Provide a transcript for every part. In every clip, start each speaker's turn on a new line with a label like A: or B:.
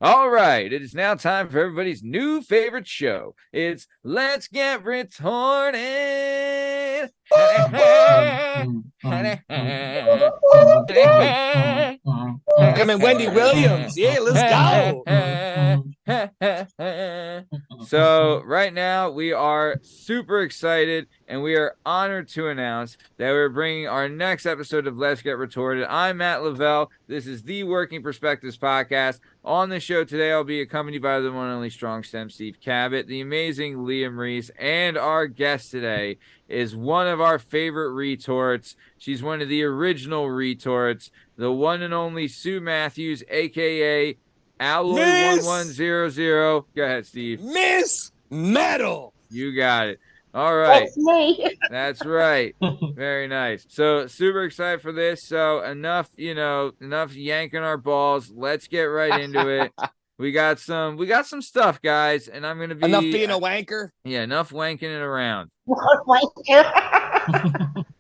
A: All right, it is now time for everybody's new favorite show. It's Let's Get Retorted.
B: I'm in Wendy Williams. Yeah, let's go.
A: So right now we are super excited and we are honored to announce that we're bringing our next episode of Let's Get Retorted. I'm Matt Lavelle. This is the Working Perspectives podcast. On the show today, I'll be accompanied by the one and only strong stem Steve Cabot, the amazing Liam Reese, and our guest today is one of our favorite retorts. She's one of the original retorts, the one and only Sue Matthews, aka Alloy1100. Go ahead, Steve.
B: Miss Metal.
A: You got it. All right.
C: That's me.
A: That's right. Very nice. So super excited for this. So enough yanking our balls. Let's get right into it. We got some stuff, guys, and I'm gonna be
B: enough being a wanker.
A: Yeah, enough wanking it around.
C: Wanker.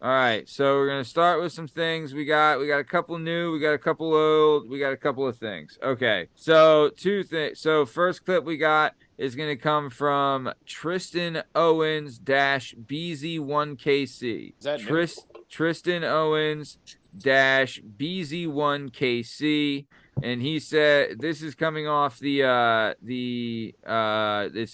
A: All right, so we're gonna start with some things. We got a couple new, we got a couple old, we got a couple of things. Okay, so two things. So first clip we got is gonna come from Tristan Owens BZ1KC.
B: Is that
A: Tristan Owens BZ1KC. And he said this is coming off it's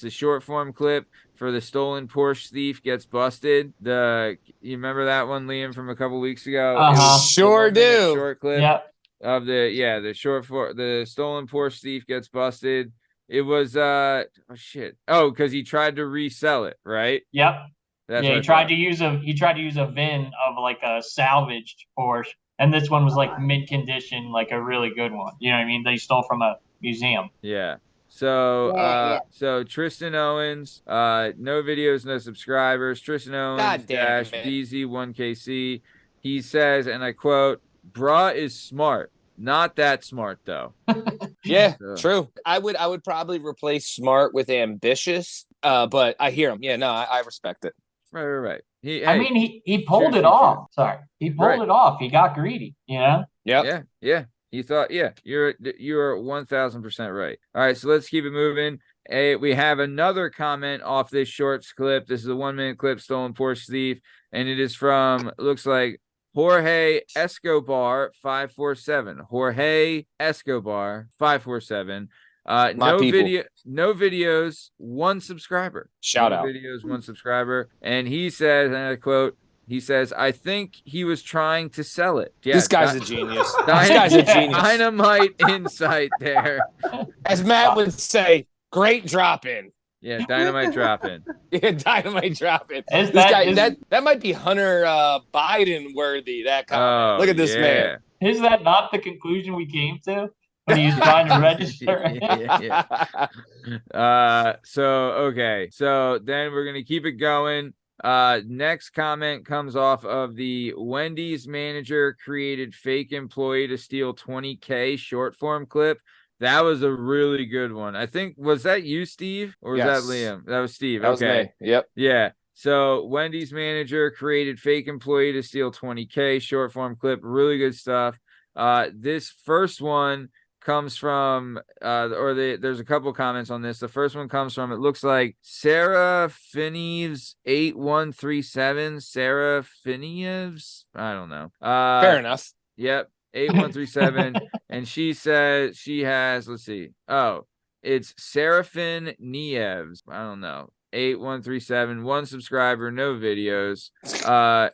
A: a short form clip for the stolen Porsche thief gets busted. You remember that one, Liam, from a couple weeks ago?
B: Sure do.
A: Short clip of the stolen Porsche thief gets busted. It was because he tried to resell it, right?
D: Yep.
A: He
D: tried to use a VIN of like a salvaged Porsche. And this one was like mid condition, like a really good one. You know what I mean? They stole from a museum.
A: Yeah. So so Tristan Owens, no videos, no subscribers. Tristan Owens BZ1KC. He says, and I quote, "Bruh is smart. Not that smart though."
B: Yeah, true. I would probably replace smart with ambitious. But I hear him. Yeah, no, I respect it.
A: Right.
D: He pulled it off. Sorry. He pulled it off. He got greedy, you know?
A: Yep. Yeah. He thought, you're 1000% right. All right, so let's keep it moving. We have another comment off this shorts clip. This is a 1 minute clip, stolen Porsche thief, and it is from, looks like Jorge Escobar 547. Jorge Escobar 547. No videos, one subscriber.
B: Shout out.
A: Videos, one subscriber. And he says, and I quote, he says, "I think he was trying to sell it." Yeah,
B: this guy's a genius. This guy's a genius.
A: Dynamite insight there.
B: As Matt would say, great drop in.
A: Yeah, dynamite drop in.
B: Yeah, dynamite drop in. That might be Hunter Biden worthy. That comment. Look at this man.
D: Is that not the conclusion we came to? When he's trying to register.
A: So then we're gonna keep it going. Next comment comes off of the Wendy's manager created fake employee to steal $20K short form clip. That was a really good one. I think, was that you, Steve, or was that Liam? That was Steve.
B: That was me. Yep.
A: Yeah. So Wendy's manager created fake employee to steal $20K short form clip. Really good stuff. This first one comes from there's a couple comments on this. The first one comes from, it looks like Sarah Finieves 8137. Sarah Finieves, I don't know.
B: Fair enough.
A: Yep, 8137. And she says she has, let's see, it's Seraphin Nieves, I don't know, 8137, one subscriber, no videos.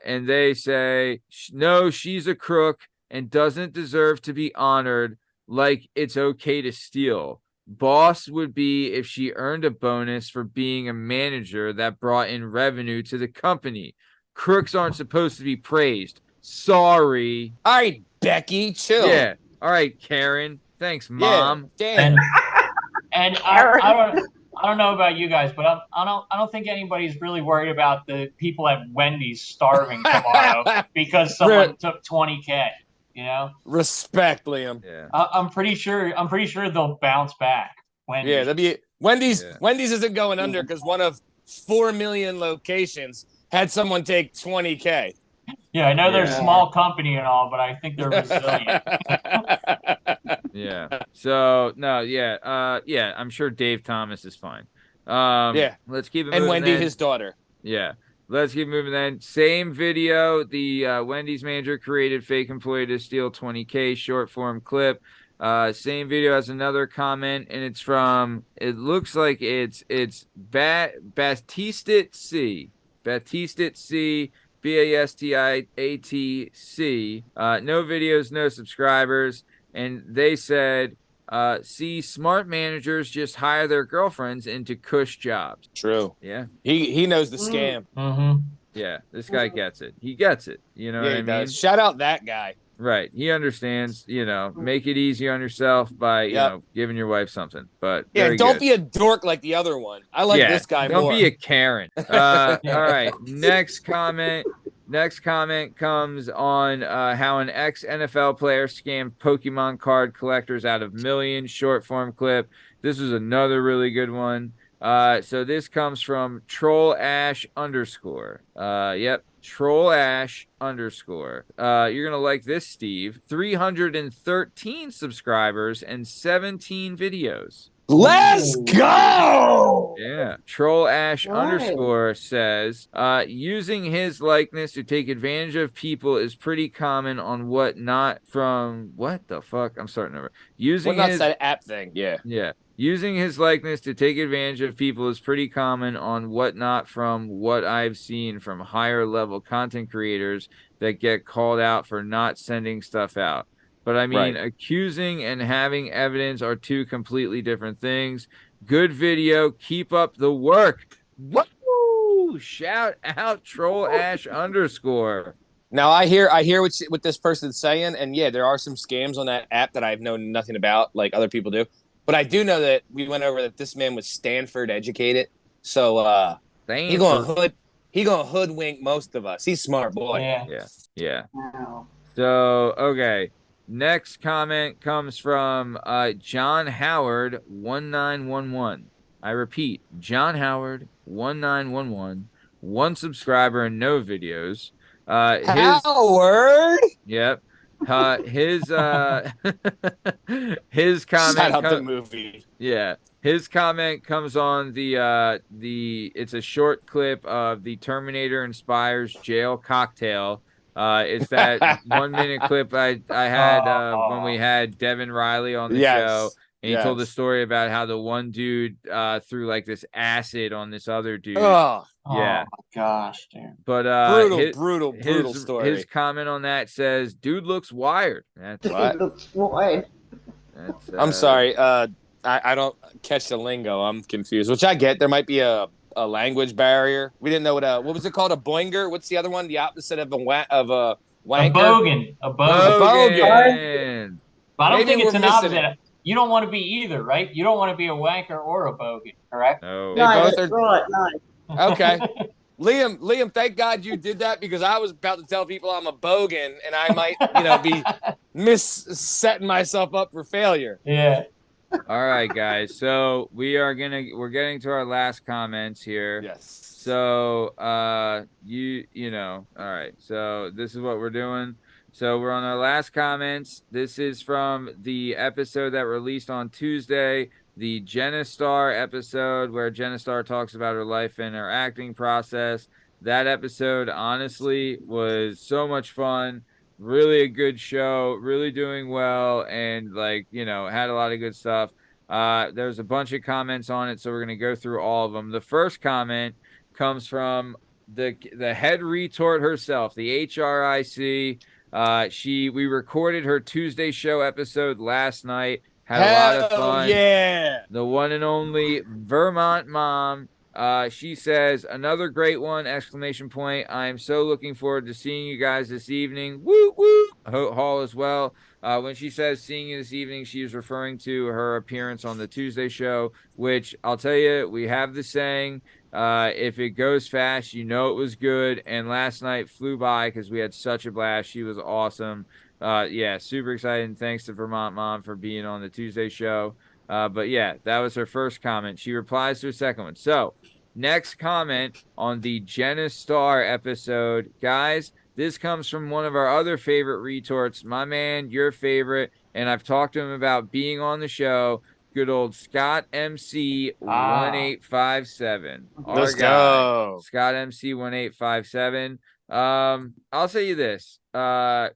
A: And they say, no, she's a crook and doesn't deserve to be honored. Like it's okay to steal. Boss would be if she earned a bonus for being a manager that brought in revenue to the company. Crooks aren't supposed to be praised. Sorry.
B: All right, Becky, chill.
A: Yeah. All right, Karen. Thanks, Mom.
B: Yeah, damn.
D: And I don't know about you guys, but I don't think anybody's really worried about the people at Wendy's starving tomorrow because someone took $20K. You know,
B: respect, Liam.
A: Yeah,
D: I'm pretty sure they'll bounce back. Wendy's.
B: Yeah, that'd be Wendy's. Yeah. Wendy's isn't going under because one of 4 million locations had someone take $20K.
D: Yeah, I know they're a
A: Yeah.
D: small company and all, but I think they're resilient.
A: Yeah. So no, yeah, I'm sure Dave Thomas is fine.
B: Yeah.
A: Let's keep it
B: And
A: moving
B: Wendy,
A: then.
B: his daughter.
A: Yeah. Let's keep moving then. Same video. The Wendy's manager created fake employee to steal 20K short form clip. Same video has another comment, and it's from, it looks like it's Bastistit C. Bastistit C. Bastiatc. No videos, no subscribers. And they said, see, smart managers just hire their girlfriends into cush jobs.
B: True.
A: Yeah.
B: He knows the scam.
D: Mm-hmm.
A: Yeah, this guy gets it. He gets it. You know
B: Yeah,
A: what
B: he
A: I mean?
B: does. Shout out that guy.
A: Right. He understands, make it easy on yourself by,
B: Yep.
A: Giving your wife something. But
B: Yeah,
A: very
B: don't
A: good.
B: be a dork like the other one. I like this guy
A: don't
B: more.
A: be a Karen. All right. Next comment. Next comment comes on how an ex-NFL player scammed Pokemon card collectors out of millions. Short form clip. This was another really good one. So this comes from Troll Ash _. Yep. Troll Ash _. You're gonna like this, Steve. 313 subscribers and 17 videos.
B: Let's go.
A: Yeah. Troll Ash _ says, using his likeness to take advantage of people is pretty common on what not from what the fuck? I'm starting over. Using
B: Well,
A: his
B: not that app thing. Yeah.
A: Yeah. Using his likeness to take advantage of people is pretty common on whatnot from what I've seen from higher level content creators that get called out for not sending stuff out. But I mean, accusing and having evidence are two completely different things. Good video. Keep up the work. Woo! Shout out Troll Ash _.
B: Now I hear what this person's saying, and yeah, there are some scams on that app that I've known nothing about, like other people do. But I do know that we went over that this man was Stanford educated, so he gonna hoodwink most of us. He's a smart boy.
A: Yeah. So okay. Next comment comes from John Howard 1911. I repeat, John Howard 1911. 1 subscriber and no videos.
B: Howard.
A: Yep. His his comment.
B: Shout out the movie.
A: Yeah. His comment comes on it's a short clip of the Terminator inspires jail cocktail. It's that 1 minute clip I had when we had Devin Riley on the show. And he told the story about how the one dude threw like this acid on this other dude.
B: Oh,
A: yeah.
D: Oh my gosh, dude.
A: But
B: brutal story.
A: His comment on that says, "Dude looks wired." That's
B: what?
C: Looks wired.
B: I'm sorry. I don't catch the lingo. I'm confused. Which I get. There might be a language barrier. We didn't know what was it called? A boinger? What's the other one? The opposite of a wanker?
D: A bogan. A bogan. But I don't think it's an opposite. You don't want to be either, right? You don't want to be a wanker or a bogan, correct?
A: No.
B: They both are
C: right. No.
B: Okay. Liam, thank God you did that, because I was about to tell people I'm a bogan and I might, be setting myself up for failure.
D: Yeah.
A: All right, guys. So we're getting to our last comments here.
B: Yes.
A: So all right. So this is what we're doing. So we're on our last comments. This is from the episode that released on Tuesday, the Jenna Star episode, where Jenna Star talks about her life and her acting process. That episode, honestly, was so much fun. Really a good show, really doing well, and had a lot of good stuff. There's a bunch of comments on it, so we're going to go through all of them. The first comment comes from the head retort herself, the HRIC. We recorded her Tuesday show episode last night. Had a lot of fun.
B: Yeah.
A: The one and only Vermont Mom. She says, another great one, ! I am so looking forward to seeing you guys this evening. Woo woo. Hall as well. When she says seeing you this evening, she is referring to her appearance on the Tuesday show, which I'll tell you, we have the saying, if it goes fast, it was good. And last night flew by because we had such a blast. She was awesome. Super excited. Thanks to Vermont Mom for being on the Tuesday show. But yeah, that was her first comment. She replies to a second one. So next comment on the Jenna Star episode. Guys, This comes from one of our other favorite retorts, my man, your favorite, and I've talked to him about being on the show. Good old Scott MC 1857.
B: Let's
A: Our guy,
B: go.
A: Scott MC 1857. I'll say you this. I've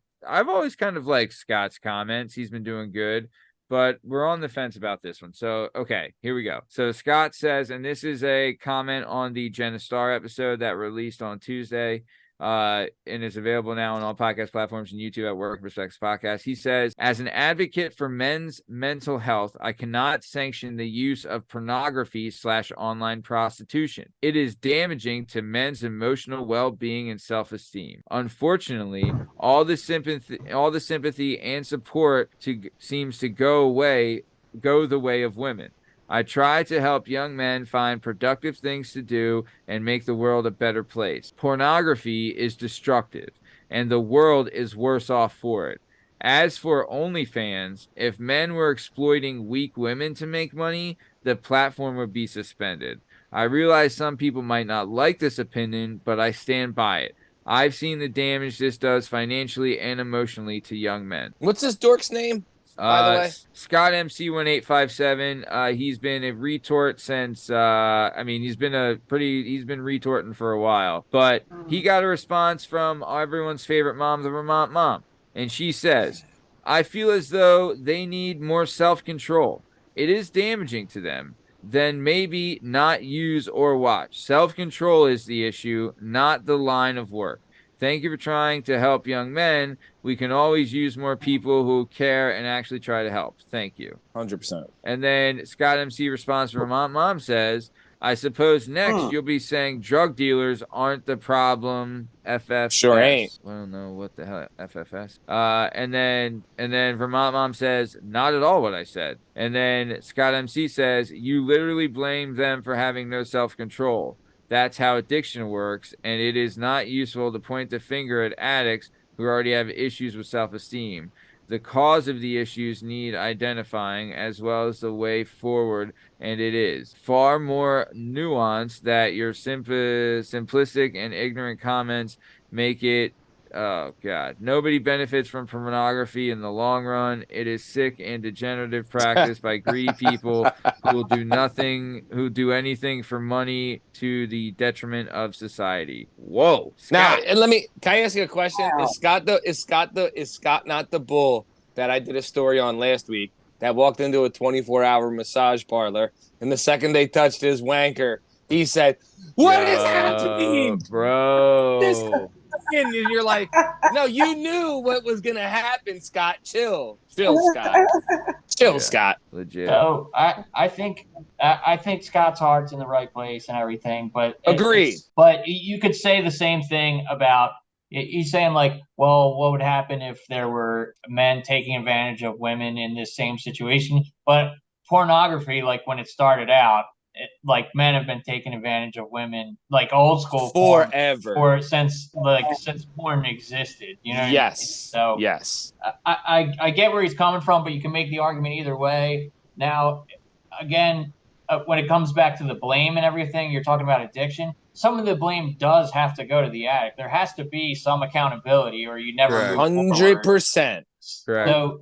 A: always kind of liked Scott's comments. He's been doing good, but we're on the fence about this one. So, okay, here we go. So Scott says, and this is a comment on the Jenna Star episode that released on Tuesday. And is available now on all podcast platforms and YouTube at Work Respects Podcast. He says, as an advocate for men's mental health, I cannot sanction the use of pornography / online prostitution. It is damaging to men's emotional well-being and self-esteem. Unfortunately, all the sympathy and support seems to go the way of women. I try to help young men find productive things to do and make the world a better place. Pornography is destructive, and the world is worse off for it. As for OnlyFans, if men were exploiting weak women to make money, the platform would be suspended. I realize some people might not like this opinion, but I stand by it. I've seen the damage this does financially and emotionally to young men.
B: What's this dork's name? By the way,
A: Scott MC 1857. He's been a retort since. He's been retorting for a while, but he got a response from everyone's favorite mom, the Vermont mom, and she says, "I feel as though they need more self-control. It is damaging to them. Then maybe not use or watch. Self-control is the issue, not the line of work. Thank you for trying to help young men. We can always use more people who care and actually try to help. Thank you."
B: 100%.
A: And then Scott MC responds from Mom says, I suppose next you'll be saying drug dealers aren't the problem. FFS.
B: Sure ain't.
A: I don't know what the hell FFS. And then Vermont Mom says, not at all what I said. And then Scott MC says, you literally blame them for having no self-control. That's how addiction works, and it is not useful to point the finger at addicts who already have issues with self-esteem. The cause of the issues need identifying as well as the way forward, and it is far more nuanced that your simplistic and ignorant comments make it. Oh, God. Nobody benefits from pornography in the long run. It is sick and degenerative practice by greedy people who will do anything for money to the detriment of society. Whoa.
B: Now,
A: Scott.
B: and can I ask you a question? Is Scott not the bull that I did a story on last week that walked into a 24-hour massage parlor, and the second they touched his wanker, he said, "What is happening,
A: bro?"
B: And you're like, no, you knew what was gonna happen, Scott. Chill, Scott. Chill, Scott.
A: Legit.
D: So I think Scott's heart's in the right place and everything, but
B: agreed.
D: But you could say the same thing about. He's saying like, well, what would happen if there were men taking advantage of women in this same situation? But pornography, like when it started out, like men have been taking advantage of women, like old school
B: forever,
D: or since porn existed. You know?
B: Yes.
D: So
B: yes,
D: I get where he's coming from, but you can make the argument either way. Now, again, when it comes back to the blame and everything, you're talking about addiction. Some of the blame does have to go to the addict. There has to be some accountability, or you never
B: 100%.
D: So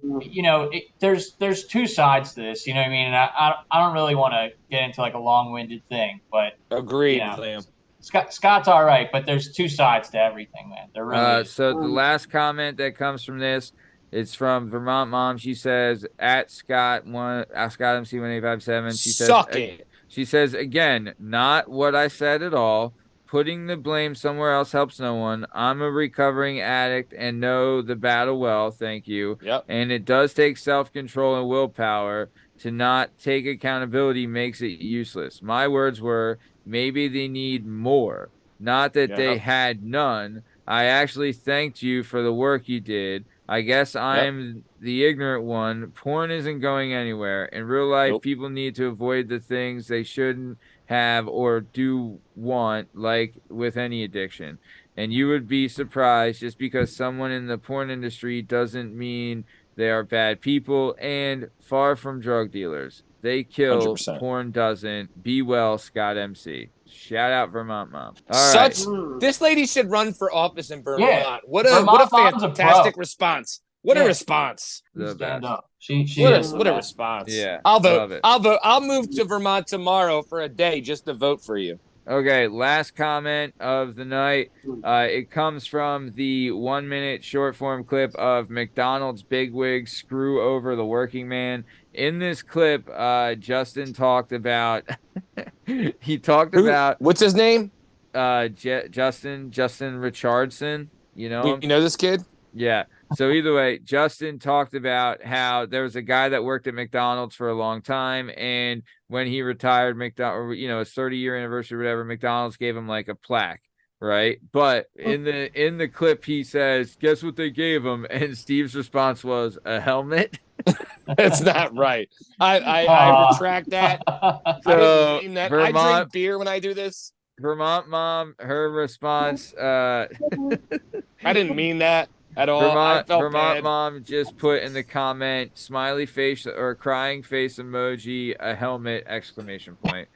D: there's two sides to this. You know what I mean? And I don't really want to get into like a long-winded thing, but
B: agreed, Liam.
D: Scott's all right, but there's two sides to everything, man. There really is.
A: So the last comment that comes from this, it's from Vermont Mom. She says at Scott MC 1857. She says,
B: suck it.
A: She says, again, not what I said at all. Putting the blame somewhere else helps no one. I'm a recovering addict and know the battle well. Thank you.
B: Yep.
A: And it does take self-control and willpower. To not take accountability makes it useless. My words were, maybe they need more. Not that they had none. I actually thanked you for the work you did. I guess I'm the ignorant one. Porn isn't going anywhere. In real life, people need to avoid the things they shouldn't have or do want, like with any addiction. And you would be surprised, just because someone in the porn industry doesn't mean they are bad people and far from drug dealers. They kill,
B: 100%.
A: porn doesn't. Be well, Scott MC. Shout out Vermont Mom. All right.
B: This lady should run for office in Vermont.
D: Yeah.
B: What a
D: Vermont Mom's a
B: fantastic
D: pro.
B: response. What a response.
A: The
D: Stand
A: best.
D: up. She
B: What
D: is
B: a response.
A: Yeah,
B: I'll
A: love
B: vote.
A: it.
B: I'll vote. I'll move to Vermont tomorrow for a day just to vote for you.
A: Okay, last comment of the night. It comes from the 1 minute short form clip of McDonald's bigwig screw over the working man. In this clip, Justin talked about
B: What's his name?
A: Justin Richardson. You know him?
B: You know this kid?
A: Yeah. So either way, Justin talked about how there was a guy that worked at McDonald's for a long time, and when he retired, his 30-year anniversary, or whatever, McDonald's gave him like a plaque, right? But in the clip, he says, "Guess what they gave him?" And Steve's response was a helmet.
B: That's not right. I retract that.
A: So
B: I didn't mean that.
A: Vermont,
B: I drink beer when I do this.
A: Vermont Mom, her response.
B: I didn't mean that at all.
A: Vermont
B: bad.
A: Mom just put in the comment, smiley face or crying face emoji, a helmet, exclamation point.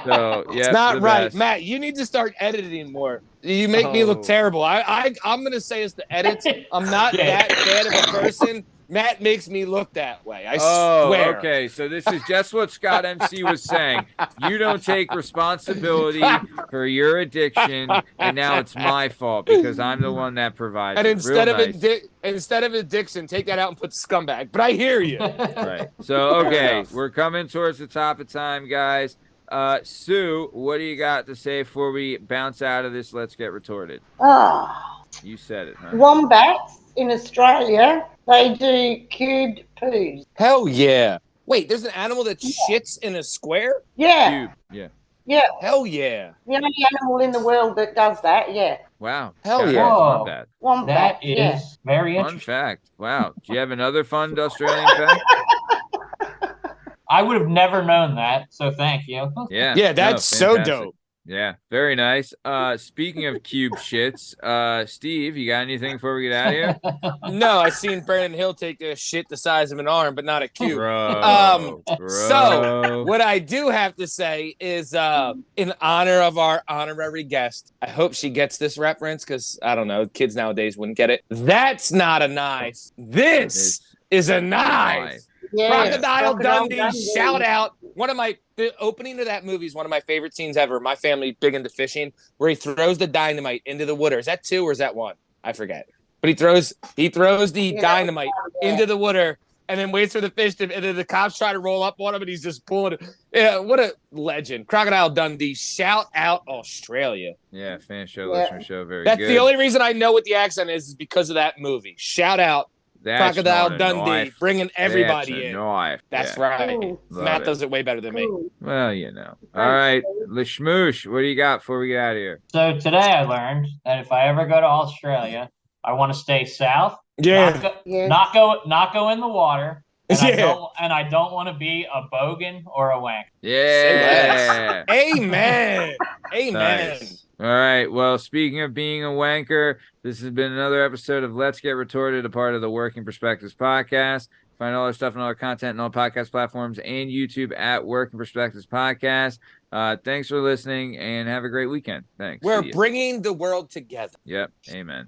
A: So yeah,
B: it's not right,
A: best.
B: Matt. You need to start editing more. You make me look terrible. I'm gonna say it's the edits. I'm not that bad of a person. Matt makes me look that way. I swear.
A: Okay. So this is just what Scott MC was saying. You don't take responsibility for your addiction, and now it's my fault because I'm the one that provides.
B: And
A: instead
B: of addiction, take that out and put scumbag. But I hear you.
A: Right. So okay, we're coming towards the top of time, guys. Sue, what do you got to say before we bounce out of this? Let's get retorted. You said it, huh?
C: Wombats in Australia, they do cubed poos.
B: Hell yeah. Wait, there's an animal that shits in a square?
C: Yeah.
A: Cube.
C: Yeah.
B: Hell yeah.
C: The only animal in the world that does that, yeah.
A: Wow.
B: Hell yeah.
A: Wombat.
C: Wombat.
D: That is very
A: Fun
D: interesting.
A: fact. Wow. Do you have another fun Australian fact?
D: I would have never known that, so thank you.
A: Yeah.
B: Yeah, that's so
A: fantastic.
B: dope.
A: Yeah, very nice. Speaking of cube shits, Steve, you got anything before we get out of here?
B: No, I seen Bern Hill take a shit the size of an arm, but not a cube.
A: Bro.
B: So what I do have to say is in honor of our honorary guest, I hope she gets this reference because I don't know, kids nowadays wouldn't get it. That's not a knife. This is a knife.
C: Yeah.
B: Crocodile Dundee, shout out. The opening of that movie is one of my favorite scenes ever. My family big into fishing, where he throws the dynamite into the water. Is that 2 or is that 1? I forget. But he throws the dynamite into the water and then waits for the fish to, and then the cops try to roll up on him and he's just pulling it. Yeah, what a legend. Crocodile Dundee, shout out Australia.
A: Yeah, fan show, listener show, very
B: That's
A: good.
B: the only reason I know what the accent is because of that movie. Shout out Crocodile Dundee, bringing everybody in. That's right.
C: Ooh.
B: Matt does it way better than me.
A: Well, you know. All right, Lishmoosh, what do you got before we get out of here?
D: So today I learned that if I ever go to Australia, I want to stay south.
B: Yeah.
D: Not go in the water. And I don't want to be a bogan or a wank.
A: Yeah.
B: Amen.
A: Nice. All right. Well, speaking of being a wanker, this has been another episode of Let's Get Retorted, a part of the Working Perspectives podcast. Find all our stuff and all our content on all podcast platforms and YouTube at Working Perspectives Podcast. Thanks for listening and have a great weekend. Thanks.
B: We're bringing the world together.
A: Yep. Amen.